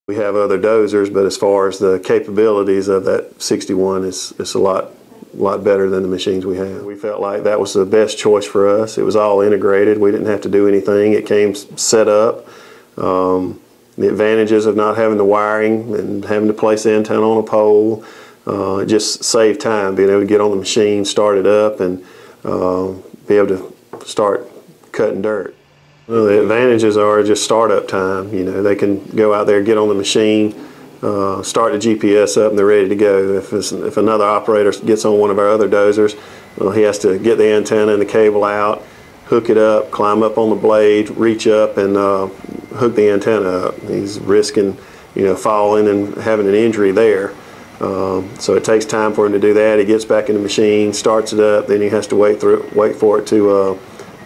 We have other dozers, but as far as the capabilities of that 61, it's a lot better than the machines we have. We felt like that was the best choice for us. It was all integrated. We didn't have to do anything. It came set up. The advantages of not having the wiring and having to place the antenna on a pole, it just saved time, being able to get on the machine, start it up, and be able to start cutting dirt. Well, the advantages are just startup time. You know, they can go out there, get on the machine, start the GPS up, and they're ready to go. If another operator gets on one of our other dozers, well, he has to get the antenna and the cable out, hook it up, climb up on the blade, reach up, and hook the antenna up. He's risking, you know, falling and having an injury there. So it takes time for him to do that. He gets back in the machine, starts it up, then he has to wait for it to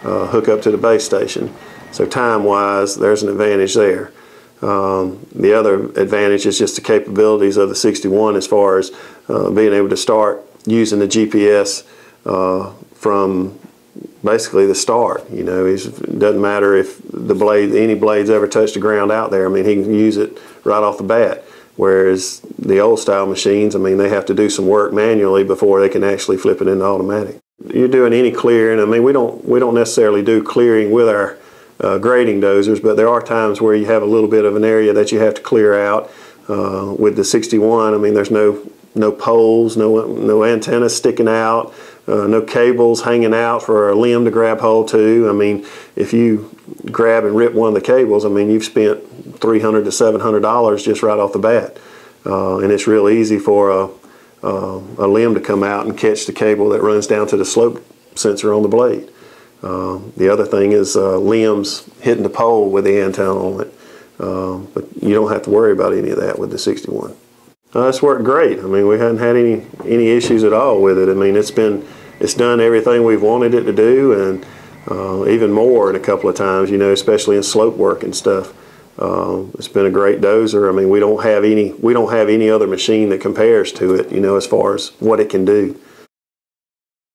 hook up to the base station. So time-wise, there's an advantage there. The other advantage is just the capabilities of the 61 as far as being able to start using the GPS from basically the start. You know, it doesn't matter if any blades ever touch the ground out there. I mean, he can use it right off the bat. Whereas the old style machines, I mean, they have to do some work manually before they can actually flip it into automatic. You're doing any clearing. I mean, we don't necessarily do clearing with our grading dozers, but there are times where you have a little bit of an area that you have to clear out. With the 61, I mean, there's no poles, no antennas sticking out, no cables hanging out for a limb to grab hold to. I mean, if you grab and rip one of the cables, I mean, you've spent $300 to $700 just right off the bat. And it's real easy for a limb to come out and catch the cable that runs down to the slope sensor on the blade. The other thing is limbs hitting the pole with the antenna on it. But you don't have to worry about any of that with the 61. It's worked great. I mean, we haven't had any issues at all with it. I mean, it's done everything we've wanted it to do, and even more in a couple of times, you know, especially in slope work and stuff. It's been a great dozer. I mean, we don't have any other machine that compares to it, you know, as far as what it can do.